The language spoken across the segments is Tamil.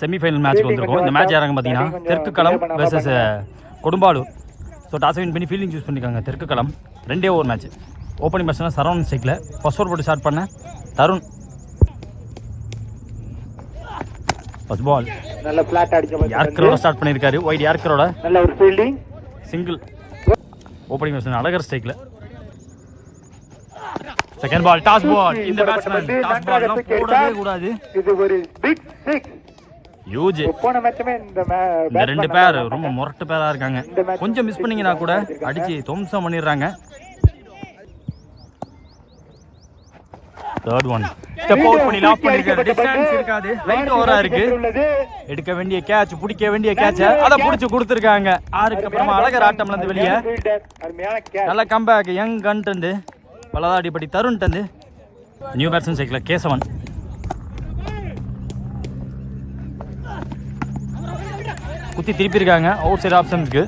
செமிஃபைனல் மேட்ச்க்கு வந்திருக்கோம். இந்த மேட்ச் யாராங்க பார்த்தீங்கன்னா தெற்கு களம் versus Kodumbalur. So toss win பண்ணி ஃபீல்டிங் சூஸ் பண்ணியிருக்காங்க. தெற்கு களம் 2 over match. Opening batsman Saravanan ஸ்ட்ரைக்கில் ஃபர்ஸ்ட் ஓவர் போட்டு ஸ்டார்ட் பண்ண தருண். ஃபர்ஸ்ட் பால் நல்ல ஃபிளாட் அடிச்ச யார்க்கரோட ஸ்டார்ட் பண்ணியிருக்காரு. வைட் யார்க்கரோட நல்ல ஒரு fielding single. Opening batsman Azhagar ஸ்ட்ரைக்கில். Second ball toss ball. இந்த பேட்ஸ்மேன் டாஸ் பால்லாம் போடவே கூடாது. இது ஒரு பிக் சிக்ஸ். யூஜ் போன மேட்ச்மே இந்த 2 பேர் ரொம்ப முரட்டு பேரா இருக்காங்க. கொஞ்சம் மிஸ் பண்ணீங்கன்னா கூட அடிச்சு துவம்சம் பண்ணிடுறாங்க. தேர்ட் ஒன் ஸ்டெப் அவுட் பண்ணி லாக் பண்ணிருக்காரு. டிஸ்டன்ஸ் இருக்காது. ரைட் ஓவரா இருக்கு. எடுக்க வேண்டிய கேட்ச், பிடிக்க வேண்டிய கேட்ச அத புடிச்சு கொடுத்திருக்காங்க. ஆறுக்கு அப்புறமா அழகர் ஆட்டம்ல இருந்து வெளியே நல்ல கம்பேக். யங் கண்ட் பலதாடிப்படி தருண் தந்து நியூ பேட்ஸ்மேன் சைக்கிள் கேசவன். குத்தி திருப்பி இருக்காங்க அவுட் சைட் ஆப்ஷனுக்கு.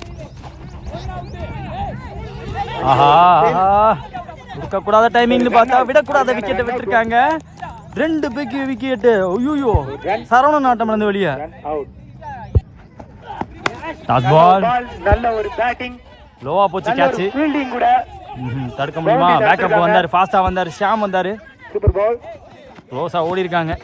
ஆஹா விடக்கூடாத டைமிங்னு பார்த்தா விடக்கூடாத விக்கெட்டை விட்டுருக்காங்க. 2 பிக் விக்கெட்டு. ஐயோ சரவணன் ஆட்டம் வந்து வெளியே. டாஸ் பால் நல்ல ஒரு பேட்டிங். லோவா போச்சு கேட்ச். ஃபீல்டிங் கூட தடுக்க முடியுமா? பேக்கப் வந்தாரு, ஃபாஸ்டா வந்தாரு. ஷாம் வந்தாரு. சூப்பர் பால். க்ளோஸா ஓடி இருக்காங்க.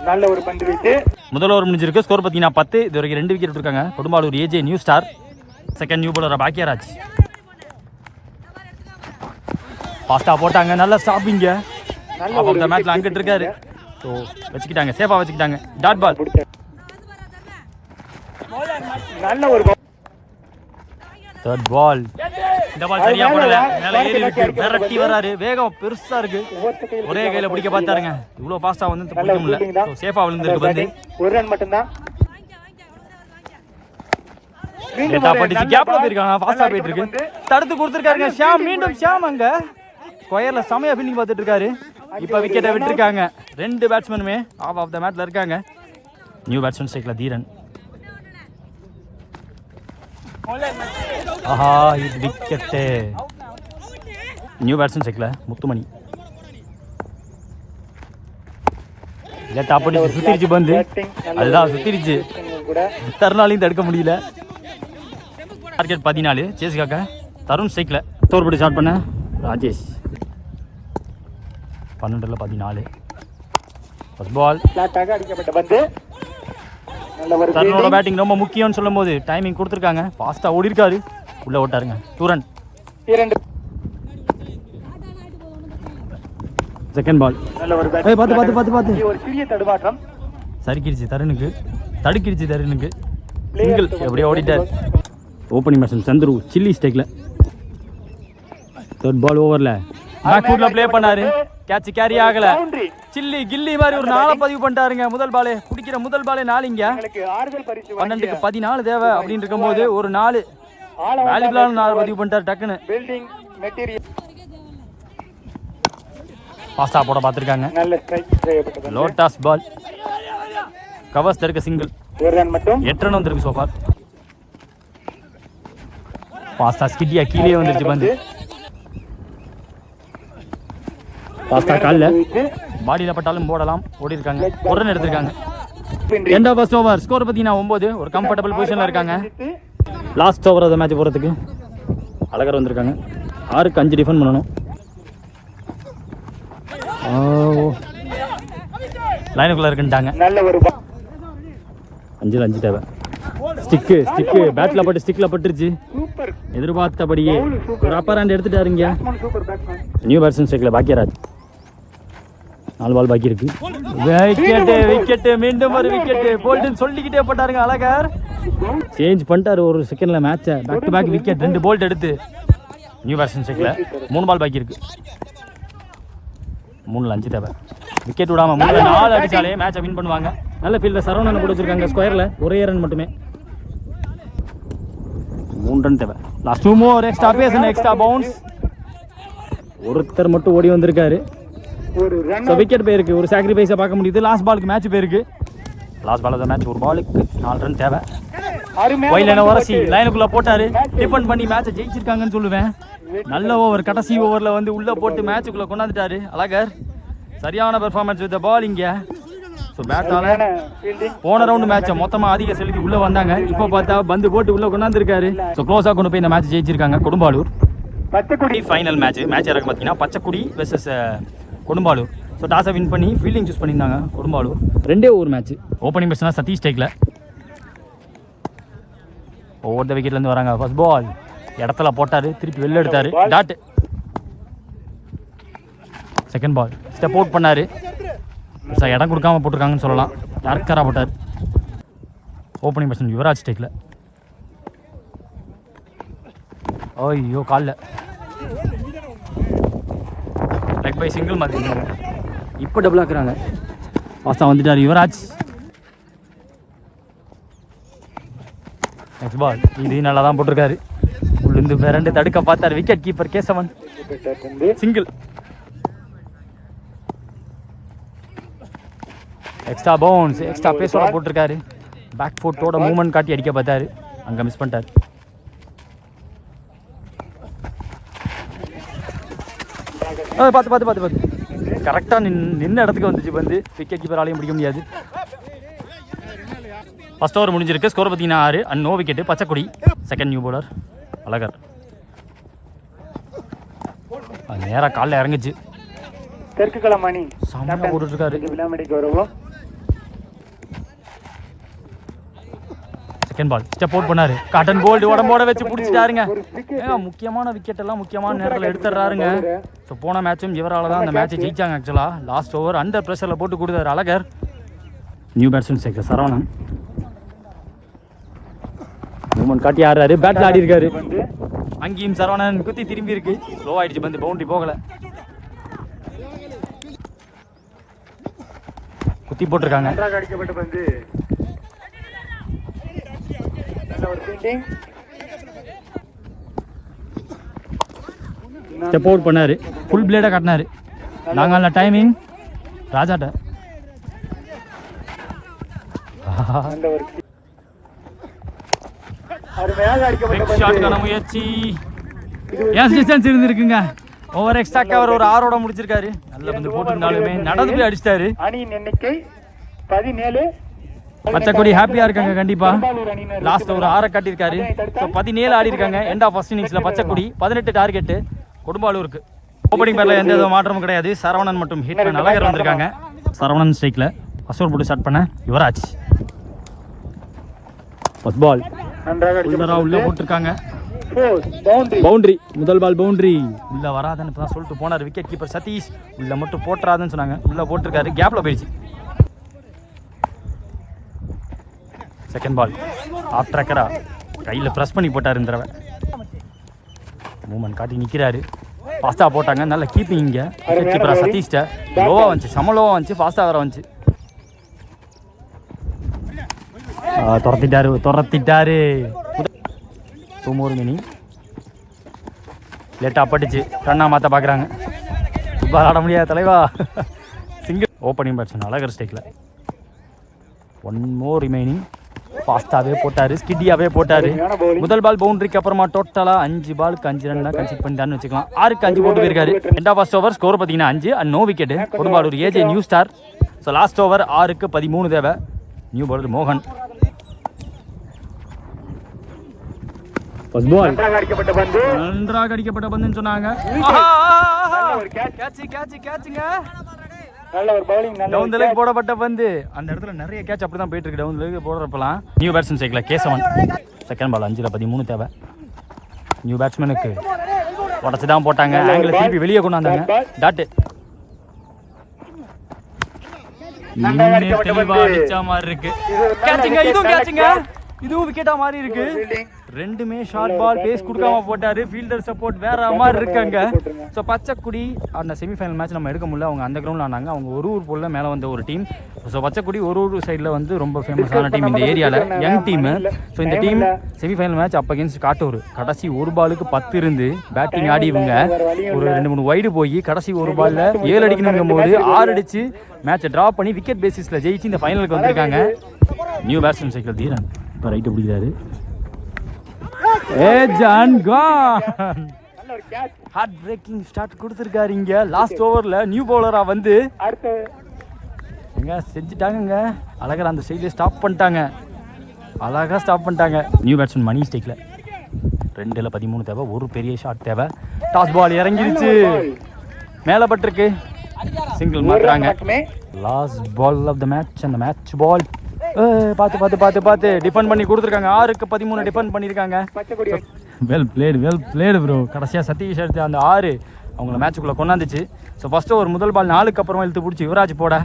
நல்ல ஒரு பந்து வீச்சு. முதல் ஓவர் முடிஞ்சிருக்கு. ஸ்கோர் பார்த்தீங்கன்னா 10. இது வரைக்கும் 2 விக்கெட் இருக்காங்க. Kodumbalur AJ new star. Second new bowler Bhagyaraj. ஃபாஸ்டா போட்டாங்க. நல்ல ஸ்டாப்பிங்க. ஆஃப் ஆஃப் த மேட்ச்ல அங்கிட்டு இருக்காரு. ஸோ வச்சுக்கிட்டாங்க, சேஃபா வச்சுக்கிட்டாங்க. Dot ball. நல்ல ஒரு தேர்ட் பால். இந்த பால் சரியா போடல. மேல ஏறி இருக்கு. விரட்டி வராரு. வேகம் பெருசா இருக்கு. ஒரே கையில பிடிக்க பார்த்தாருங்க. இவ்வளவு ஃபாஸ்டா வந்து பிடிக்க முடியல. ஸோ சேஃபா விழுந்திருக்கு பந்து. ஒரு ரன் மட்டும் தான். கேப்ல போயிருக்காங்க. ஃபாஸ்டா போயிட்டு இருக்கு. தடுத்து கொடுத்துருக்காருங்க ஷாம். மீண்டும் ஷாம் அங்க ஸ்கொயர்ல செமையா ஃபீல்டிங் பார்த்துட்டு இருக்காரு. இப்ப விக்கெட்டை விட்டுருக்காங்க. 2 பேட்ஸ்மேனுமே ஆஃப் த மேட்ச்ல இருக்காங்க. நியூ பேட்ஸ்மேன் சைக்கிள் தீரன். ஆஹா இது விக்கெட்டு. நியூ பேட்ஸ்மேன் சைக்கிள் முத்துமணி. அப்படி சுத்திருச்சு பந்து. அதுதான் சுத்திருச்சு. தருணாலையும் தடுக்க முடியல. டார்கெட் 14 சேஸுக்காக தருண் ஸ்ட்ரைக்கில். தோற்படி ஸ்டார்ட் பண்ண ராஜேஷ். 12ல் 14. ஃபர்ஸ்ட் பால் அடிக்கப்பட்ட பந்து. தருணோட பேட்டிங் ரொம்ப முக்கியம்னு சொல்லும் போது டைமிங் கொடுத்துருக்காங்க. ஃபாஸ்ட்டாக ஓடி இருக்காரு. உள்ள ஓட்டாருங்க. 2 ரன். Second ball. பார்த்து சரிக்கிடுச்சு தருணுக்கு. தடுக்கிடுச்சு தருணுக்கு. சிங்கிள். எப்படியோ ஓடிட்டார். ஓப்பனிங் பேட்ஸ்மேன் சந்துரு சில்லி ஸ்டேக்ல. தேர்ட் பால் ஓவர்ல பேக் ஃபுட்ல ப்ளே பண்ணாரு. கேட்ச் கேரி ஆகல. சில்லி கில்லி மாதிரி ஒரு 4 பதிவு பண்ணிட்டாருங்க. முதல் பாலே பிடிக்கிற முதல் பாலே 4ங்க. 12க்கு 14 தேவை அப்படின்னு இருக்கும்போது ஒரு 4 வேல்யூபிளான 4 பதிவு பண்ணிட்டாரு டக்குன்னு. ஃபாஸ்டா போட பார்த்துருக்காங்க. லோட்டாஸ் பால். கவர்ஸ் தடுக்க சிங்கிள். 8 ரன் வந்திருக்கு சோஃபார். ஃபாஸ்டா ஸ்கிட்டியா கீழே வந்துருச்சு பந்து. ஃபாஸ்டா கால்ல பாடியில் பட்டாலும் போடலாம். ஓடி இருக்காங்க. 1 ரன் எடுத்திருக்காங்க. End of first over. Score பார்த்தீங்கன்னா 9. ஒரு கம்ஃபர்டபுள் பொசிஷனில் இருக்காங்க. லாஸ்ட் ஓவர் அந்த மேட்ச் போகிறதுக்கு அழகர் வந்திருக்காங்க. 6க்கு 5 டிஃபன் பண்ணணும். லைனுக்குள்ளே இருக்குன்ட்டாங்க. 5ல் 5 தேவை. ஸ்டிக்கு பேட்டில் பட்டு ஸ்டிக்கில் பட்டுருச்சு. எதிர்பார்த்தபடியே ஒரு அப்பர் ஹேண்ட் எடுத்துட்டாருங்க. நியூ பேட்ஸ்மேன் ஸ்ட்ரைக்கில் பாக்கியராஜ். 4 பால் பாக்கி இருக்கு. விக்கெட்டு மீண்டும் ஒரு விக்கெட்டு. போல்ட்னு சொல்லிக்கிட்டே போட்டாருங்க அழகர். சேஞ்ச் பண்ணிட்டாரு ஒரு செகண்ட்ல மேட்சை. Back to back wicket. 2 bowled எடுத்து நியூ பேட்ஸ்மேன் ஸ்ட்ரைக்கில் 3 பால் பாக்கி இருக்கு. 3ல் 5 தேவை. விக்கெட் விடாம 3ல் 4 அடிச்சாலே மேட்சை வின் பண்ணுவாங்க. நல்ல ஃபீல்டில் சரவணன் போட்டு வச்சிருக்காங்க. ஸ்கொயர்ல ஒரே ரன் மட்டுமே. 3 ரன் தேவை. Last 2 more extra pace and extra bounce. ஒருத்தர் மட்டும் ஓடி வந்திருக்காரு. விக்கெட் போயிருக்கு. ஒரு சாக்ரிஃபைஸை பார்க்க முடியுது. லாஸ்ட் பாலுக்கு மேட்ச் போயிருக்கு. லாஸ்ட் பால் தான் மேட்ச். ஒரு பாலுக்கு 4 ரன் தேவை. வைலைன உரசி லைனுக்குள்ள போட்டாரு. டிஃபெண்ட் பண்ணி மேட்சை ஜெயிச்சிருக்காங்கன்னு சொல்லுவேன். நல்ல ஓவர். கடைசி ஓவரில் வந்து உள்ள போட்டு மேட்சுக்குள்ள கொண்டாந்துட்டாரு அழகர். சரியான பெர்ஃபார்மன்ஸ் வித் பால் இங்க. ஸோ பேட்டால ஃபீல்டிங். போன ரவுண்டு மேட்சை மொத்தமாக அதிக செலுத்தி உள்ளே வந்தாங்க. இப்போ பார்த்தா பந்து போட்டு உள்ளே கொண்டாந்துருக்காரு. ஸோ க்ளோஸாக கொண்டு போய் இந்த மேட்ச் ஜெயிச்சிருக்காங்க கொடும்பாலூர். பச்சைக்குடி ஃபைனல் மேட்ச் இறக்க பார்த்தீங்கன்னா பச்சைக்குடி வெர்சஸ் கொடும்பாலூர். ஸோ டாஸை வின் பண்ணி ஃபீல்டிங் சூஸ் பண்ணியிருந்தாங்க கொடும்பாலூர். 2 over match. ஓப்பனிங் பேட்ஸ்னா சதீஷ் டேக்கில் ஒவ்வொரு விக்கெட்லேருந்து வராங்க. ஃபர்ஸ்ட் பால் இடத்துல போட்டார், திருப்பி வெளில எடுத்தார். Dot. Second ball step out பண்ணார். சார் இடம் கொடுக்காம போட்டிருக்காங்கன்னு சொல்லலாம். யாருக்காரா போட்டார். ஓப்பனிங் பேட்ஸ்மேன் யுவராஜ் டேக்கில். ஐயோ காலில் லெக் பை சிங்கிள் மாதிரி. இப்போ டபுள் ஆக்குறாங்க. ஃபாஸ்ட்டாக வந்துட்டார் யுவராஜ். நெக்ஸ்ட் பால் இது நல்லா தான் போட்டிருக்காரு. உள்ளிருந்து விரண்டு தடுக்க பார்த்தார் wicket keeper Kesavan. Single. Extra bounce extra பேஸோட போட்டிருக்காரு. பேக் ஃபுட்டோட மூவ்மெண்ட் காட்டி அடிக்க பார்த்தாரு. அங்கே மிஸ் பண்ணிட்டார். பார்த்து கரெக்டாக நின்ன இடத்துக்கு வந்துச்சு வந்து. விக்கெட் கீப்பராலையும் பிடிக்க முடியாது. ஃபர்ஸ்ட் ஓவர் முடிஞ்சிருக்கு. ஸ்கோர் பார்த்தீங்கன்னா 6 and no wicket. Pachaikudi. Second new bowler Azhagar. அது நேராக காலில் இறங்குச்சு. தெற்கு களமணி சாமியாக போட்டுருக்காரு. விளாமடிக்கு வருவோம். செகண்ட் பால் ஸ்டெப் அவுட் பண்ணாரு. காட்டன் போல்டு உடம்போட வச்சு பிடிச்சிட்டாருங்க. முக்கியமான விக்கெட் எல்லாம் முக்கியமான நேரத்தில் எடுத்துடுறாருங்க. ஸோ போன மேட்சும் இவரால் தான் அந்த மேட்சை ஜெயிச்சாங்க. ஆக்சுவலாக லாஸ்ட் ஓவர் அண்டர் ப்ரெஷரில் போட்டு கொடுத்தாரு அழகர். நியூ பேட்ஸ்மேன் சேர்க்க சரவணன் மூமெண்ட் காட்டி ஆடுறாரு. பேட்டில் ஆடி இருக்காரு. அங்கேயும் சரவணன் குத்தி திரும்பி இருக்கு. ஸ்லோ ஆயிடுச்சு பந்து. பவுண்டரி போகல. குத்தி போட்டிருக்காங்க. அடிக்கப்பட்ட பந்து. ஸ்டெப் அவுட் பண்ணாரு. ஃபுல் பிளேடாக காட்டினாரு. நாங்கள் டைமிங் ராஜாட்ட முயற்சி. ஏன் டிஸ்டன்ஸ் இருந்திருக்குங்க. ஓவர் எக்ஸ்ட்ரா கவர் ஒரு 6 முடிச்சிருக்காரு. நல்ல வந்து போட்டுருந்தாலுமே நடந்து போய் அடிச்சிட்டாரு. அணியின் எண்ணிக்கை 17. பச்சைக்கொடி ஹாப்பியா இருக்காங்க கண்டிப்பா. லாஸ்ட் ஒரு 6 காட்டியிருக்காரு. 17 ஆடி இருக்காங்க. எண்ட் ஆஃப் ஃபர்ஸ்ட் இன்னிங்ஸ்ல பச்சைக்கொடி 18 டார்கெட் கொடும்பாலூருக்கு. ஓப்பனிங் பேர்ல எந்த வித மாற்றமும் கிடையாது. சரவணன் மற்றும் ஹிட்மேன் அழகர் வந்திருக்காங்க. சரவணன் ஸ்ட்ரைக்ல ஃபர்ஸ்ட் ஓவர் போட்டு ஸ்டார்ட் பண்ண யுவராஜ். ஃபர்ஸ்ட் பால் உள்ள போட்டிருக்காங்க. பவுண்டரி. முதல் பால் பவுண்டரி. உள்ள வராதுன்னு தான் சொல்லிட்டு போனார் விக்கெட் கீப்பர் சதீஷ். உள்ள மட்டும் போட்டுறாதுன்னு சொன்னாங்க. உள்ள போட்டிருக்காரு. கேப்ல போயிடுச்சு. செகண்ட் பால் ஆஃப் ட்ராக்கரா கையில் ப்ரெஸ் பண்ணி போட்டார். இந்த தடவை மூமெண்ட் காட்டி நிற்கிறாரு. ஃபாஸ்ட்டாக போட்டாங்க. நல்ல கீப்பிங் இங்கே விக்கெட் கீப்பரா சதீஷ்ட. லோவாக வந்துச்சு. செம லோவாக வந்துச்சு. ஃபாஸ்ட்டாக வர வந்துச்சு. துரத்திட்டாரு. தூமூர் மினி லேட்டாக பட்டுச்சு. ரன்னாக மாற்ற பார்க்குறாங்க. ஃபுட்பால் ஆட முடியாது தலைவா. சிங்கிள். ஓப்பனிங் பேட்ஸ்மேன் அழகர் ஸ்டேக்கில். 1 more ரிமைனிங். ஃபாஸ்ட்டாகவே போட்டார். ஸ்கிட்டியாகவே போட்டார். முதல் பால் பவுண்டரிக்கு அப்புறமா டோட்டலாக 5 பாலுக்கு 5 ரன் கன்சிட் பண்ணிட்டான்னு வச்சுக்கலாம். 6க்கு 5 போட்டு போயிருக்காரு. ரெண்டா ஃபர்ஸ்ட் ஓவர் ஸ்கோர் பார்த்தீங்கன்னா 5 and no wicket. Kodumbalur AJ new star. So last over 6க்கு 13 தேவை. நியூ பவுலர் மோகன். ஃபர்ஸ்ட் பால் நன்றாக அடிக்கப்பட்ட பந்துன்னு சொன்னாங்க. கேட்சுங்க. நல்ல ஒரு பவுலிங். டவுன் தி லெக் போடப்பட்ட பந்து. அந்த இடத்துல நிறைய கேட்ச் அப்படி தான் போயிட்டு இருக்கு. டவுன் தி லெக் போடுறப்பலாம். New batsman cycle Kesavan. Second ball 5ல் 13 தேவை. நியூ பேட்ஸ்மேனுக்கு உடச்சு தான் போட்டாங்க. ஆங்கிள் திருப்பி வெளியே கொண்டு வந்தாங்க. டாட். தெளிவா அடிச்ச மாதிரி இருக்கு. கேட்சுங்க. இதுவும் கேட்சுங்க. இதுவும் விக்கெட்டா மாதிரி இருக்கு. ரெண்டுமே ஷார்ட் பால். பேஸ் கொடுக்காம போட்டாரு. ஃபீல்டர் சப்போர்ட் வேற மாதிரி இருக்காங்க. ஸோ பச்சைக்குடி அந்த செமிஃபைனல் மேட்ச் நம்ம எடுக்க முடியல. அவங்க அந்த கிரவுண்டில் ஆனாங்க. அவங்க ஒரு ஊர் போல மேலே வந்த ஒரு டீம். ஸோ பச்சைக்குடி ஒரு சைடில் வந்து ரொம்ப ஃபேமஸான டீம் இந்த ஏரியாவில். Young team. ஸோ இந்த டீம் செமிஃபைனல் மேட்ச் அப்போ அகேன்ஸ்ட் காட்டூர். கடைசி ஒரு பாலுக்கு 10 இருந்து பேட்டிங் ஆடி இவங்க ஒரு 2-3 வைடு போய் கடைசி ஒரு பாலில் 7 அடிக்கணுங்கும் போது 6 அடிச்சு மேட்சை ட்ரா பண்ணி விக்கெட் பேசிஸில் ஜெயிச்சு இந்த ஃபைனலுக்கு வந்திருக்காங்க. நியூ பேட்ஸ்மேன் சைக்கிள் தீரன் இப்போ ரைட்டு பிடிக்கிறாரு. நல்ல ஒரு கேட்ச். ஹார்ட் பிரேக்கிங் ஸ்டார்ட் கொடுத்துருக்காரு இங்க லாஸ்ட் ஓவர்ல நியூ பவுலரா வந்து அடுத்து எங்க செஞ்சுட்டாங்க அழகா அந்த சைட்லேயே ஸ்டாப் பண்ணிட்டாங்க அழகாக ஸ்டாப் பண்ணிட்டாங்க நியூ பேட்ஸ்மேன் மணி ஸ்டேக்கில் 2ல் 13 தேவை ஒரு பெரிய ஷாட் தேவை டாஸ் பால் இறங்கிருச்சு மேலே பட்டிருக்கு சிங்கிள் மாத்துறாங்க last ball of the match அந்த மேட்ச் பால் பார்த்து டிஃபெண்ட் பண்ணி கொடுத்துருக்காங்க 6க்கு 13 டிஃபெண்ட் பண்ணியிருக்காங்க வெல் பிளேடு ப்ரோ கடைசியாக சதீஷ் எடுத்து அந்த 6 அவங்கள மேட்சுக்குள்ளே கொண்டாந்துச்சு ஸோ ஃபஸ்ட்டு ஒரு முதல் பால் 4க்கு அப்புறமா இழுத்து பிடிச்சி யுவராஜ் போட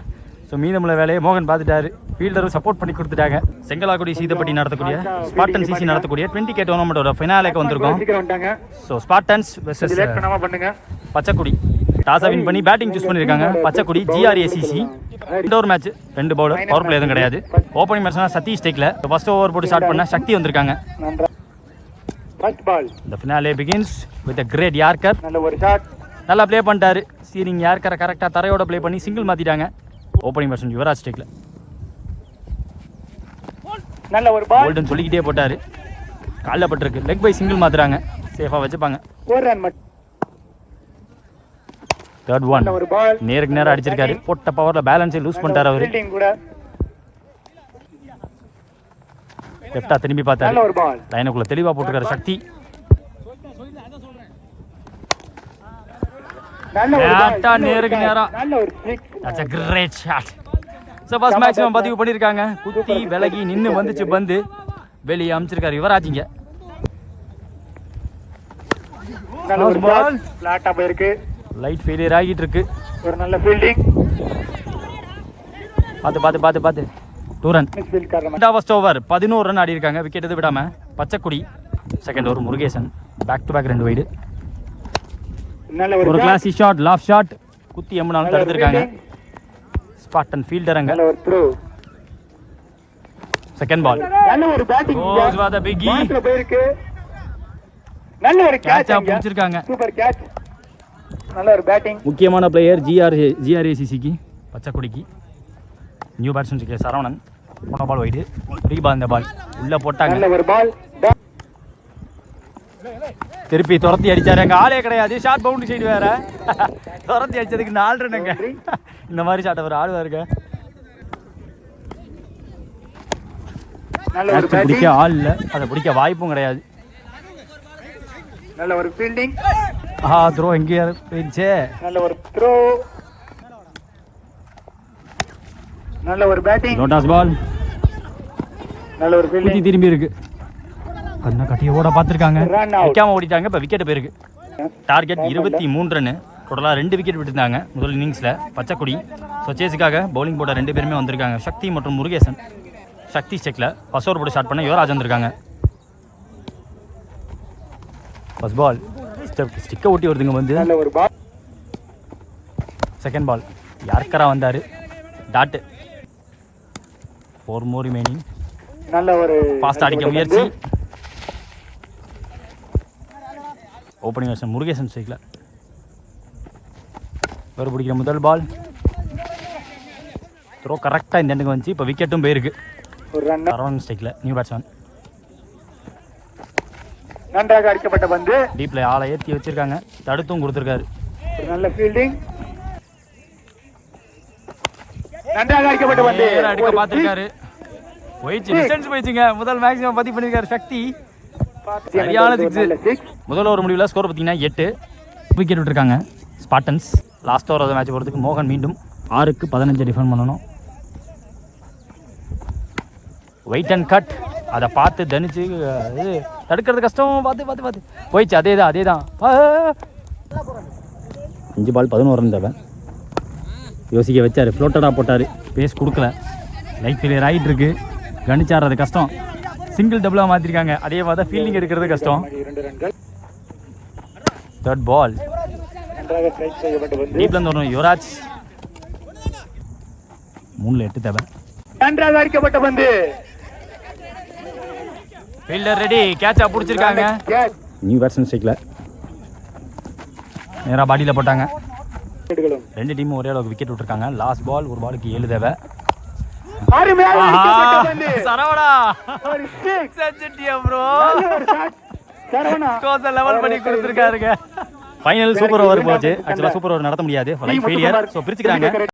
ஸோ மீதமுள்ள வேலையை மோகன் பார்த்துட்டாரு ஃபீல்டரும் சப்போர்ட் பண்ணி கொடுத்துட்டாங்க செங்கலாக்குடி சீதப்பட்டி நடத்தக்கூடிய ஸ்பாட்டன் சிசி நடத்தக்கூடிய 20K டோர்னமெண்ட்டோட ஃபினாலேக்கு வந்திருக்கோம் ஸோ ஸ்பாட்டன்ஸ் வெர்சஸ் பச்சைக்குடி டாஸை வின் பண்ணி பேட்டிங் சூஸ் பண்ணியிருக்காங்க Pachaikudi GRACC indoor match 2 bowler power play எதுவும் கிடையாது ஓப்பனிங் மேட்ச்னா சதீஷ் ஸ்டேக்கில் ஃபர்ஸ்ட் ஓவர் போட்டு ஸ்டார்ட் பண்ண சக்தி வந்திருக்காங்க இந்த finale begins with a great yorker நல்லா ப்ளே பண்ணிட்டாரு சீரிங் யார்கரை கரெக்டாக தரையோட ப்ளே பண்ணி சிங்கிள் மாற்றிட்டாங்க ஓப்பனிங் பேட்ஸ்மேன் யுவராஜ் ஸ்டேக்கில் நல்ல ஒரு பால் கோல்டன் சொல்லிக்கிட்டே போட்டாரு காலில் பட்டிருக்கு லெக் பை சிங்கிள் மாத்துறாங்க சேஃபாக வச்சுப்பாங்க ஒரு ரன் மட்டும் தேர்ட் ஒன் ஒரு பால் நேருக்கு நேரம் அடிச்சிருக்காரு போட்ட பவரில் பேலன்ஸை லூஸ் பண்ணிட்டாரு அவரு ஃபீல்டிங் கூட லெஃப்டா திரும்பி பார்த்தாரு நல்ல ஒரு பால் லைனுக்குள்ள தெளிவாக போட்டுருக்காரு சக்தி நல்ல ஒரு Shot ஆ நேருக்கு நேரா. நல்ல ஒரு six That's a great shot. So first maximum பதிவு பண்ணியிருக்காங்க குத்தி விலகி நின்று வந்துச்சு பந்து வெளியே அமைச்சிருக்காரு யுவராஜிங்க நல்ல ஒரு பால் ஃபிளாட்டா போயிருக்கு லைட் ஃபெயிலியர் ஆகிட்டு இருக்கு ஒரு நல்ல ஃபீல்டிங் பார்த்து டூரன் மிஸ்ஃபீல்ட் காரணமா ஃபர்ஸ்ட் ஓவர் 11 ரன் ஆடி இருக்காங்க விக்கெட் எது விடாம Pachaikudi second over Murugesan back to back 2 wide நல்ல ஒரு ஒரு கிளாசி ஷாட் லாஃப் ஷாட் குத்தி எம்னாலும் தடுத்திருக்காங்க ஸ்பாட்டன் ஃபீல்டர் அங்க நல்ல ஒரு த்ரோ செகண்ட் பால் நல்ல ஒரு பேட்டிங் கோஸ் வாத பிகி பால்ல போயிருக்கு நல்ல ஒரு கேட்ச் கேட்ச் பிடிச்சிருக்காங்க சூப்பர் கேட்ச் நல்ல ஒரு பேட்டிங் முக்கியமான பிளேயர் GRACCக்கு பச்சைக்குடிக்கு நியூ பேட்ஸ்மேன் சரவணன் போன பால் வைடு ரீபால் இந்த பால் உள்ள போட்டாங்க நல்ல ஒரு பால் திருப்பி துரத்தி அடிச்சாரு எங்க ஆளே கிடையாது ஷார்ட் பவுண்டரி சைடு வேற துரத்தி அடிச்சதுக்கு 4 ரன்னுங்க இந்த மாதிரி ஷாட் அவர் ஆடுவாருங்க நல்ல ஒரு பிடிக்க பேட்டிங் ஆள் இல்லை அதை பிடிக்க வாய்ப்பும் கிடையாது நல்ல ஒரு ஃபீல்டிங் த்ரோ எங்கேயா போயிடுச்சே நல்ல ஒரு த்ரோ நல்ல ஒரு பேட்டிங் லோட்டாஸ் பால் நல்ல ஒரு குத்தி ஃபீல்டிங் திரும்பி இருக்கு கண்ணை கட்டிய ஓட பார்த்துருக்காங்க Run out. வைக்காம ஓடிட்டாங்க இப்போ விக்கெட் போயிருக்கு டார்கெட் 23 ரன் டோட்டலாக 2 விக்கெட் விட்டுருந்தாங்க முதல் இன்னிங்ஸில் பச்சைக்குடி ஸோ சேஸுக்காக பவுலிங் போட்ட 2 பேருமே வந்திருக்காங்க சக்தி மற்றும் முருகேசன் சக்தி செக்கில் ஃபர்ஸ்ட் ஓவர் போட்டு ஸ்டார்ட் பண்ண யுவராஜ் வந்திருக்காங்க ஃபர்ஸ்ட் பால் ஸ்டிக்கை ஒட்டி வருதுங்க வந்து நல்ல ஒரு பால் செகண்ட் பால் யார்கரா வந்தார் டாட்டு 4 more remaining நல்ல ஒரு ஃபாஸ்ட் அடிக்க முயற்சி ஓப்பனிங் வருஷம் முருகேசன் ஸ்ட்ரைக்கில் ஒரு பிடிக்கிற முதல் பால் த்ரோ கரெக்டாக இந்த எண்டுக்கு வந்துச்சு இப்போ விக்கெட்டும் போயிருக்கு ஒரு ரன் சரவணன் ஸ்ட்ரைக்கில் நியூ பேட்ஸ்மேன் நன்றாக அடிக்கப்பட்ட பந்து டீப்பில் ஆளை ஏற்றி வச்சிருக்காங்க தடுத்தும் கொடுத்துருக்காரு ஒரு நல்ல ஃபீல்டிங் நன்றாக அடிக்கப்பட்ட பந்து நேரா அடிக்க பார்த்துருக்காரு போயிடுச்சு டிஸ்டன்ஸ் போயிடுச்சுங்க முதல் மேக்ஸிமம் பதிவு பண்ணியிருக்காரு சக்தி சரியான சிக்ஸ் முதல் ஓவர் முடிவில் ஸ்கோர் பார்த்தீங்கன்னா 8 விக்கெட் விட்டுருக்காங்க ஸ்பாட்டன்ஸ் லாஸ்ட் ஓவர் மேட்ச் போகிறதுக்கு மோகன் மீண்டும் 6க்கு 15 டிஃபெண்ட் பண்ணணும் வெயிட் அண்ட் கட் அதை பார்த்து தனிச்சு இது தடுக்கிறது கஷ்டம் பார்த்து போயிடுச்சு அதே தான் 5 பால் 11 ரன் தேவை யோசிக்க வச்சார் ஃப்ளோட்டடாக போட்டார் பேஸ் கொடுக்கல லைட் ஃபெயிலியர் ஆகிட்டு இருக்கு கணிச்சார் அது கஷ்டம் சிங்கிள் டபுளாக மாற்றிருக்காங்க அதே மாதிரி தான் ஃபீல்டிங் எடுக்கிறது கஷ்டம் 2 ரன்கள் தேர்ட் பால் நன்றாக ஸ்ட்ரைக் செய்யப்பட்ட பந்து டீப்லேருந்து வரணும் யுவராஜ் 3ல் 8 தேவை நன்றாக அடிக்கப்பட்ட பந்து ஃபீல்டர் ரெடி கேட்சா பிடிச்சிருக்காங்க கேட்ச் நியூ பேட்ஸ்மேன் ஸ்ட்ரைக்கில் நேராக பாடியில் போட்டாங்க விக்கெட்டுகளும் 2 டீமும் ஒரே அளவுக்கு விக்கெட் விட்டுருக்காங்க லாஸ்ட் பால் ஒரு பாலுக்கு 7 தேவை அருமையாக அடிக்கப்பட்ட பந்து சரவணா ஒரு சிக்ஸ் செஞ்சுட்டியா ப்ரோ நல்ல ஒரு ஷாட் சரவணா ஸ்கோர்ஸை லெவல் பண்ணி கொடுத்துருக்காருங்க ஃபைனல் சூப்பர் ஓவர் போச்சு. ஆக்சுவலாக சூப்பர் ஓவர் நடத்த முடியாது, லைக் ஃபெயிலியர். ஸோ பிரிச்சுக்கிறாங்க.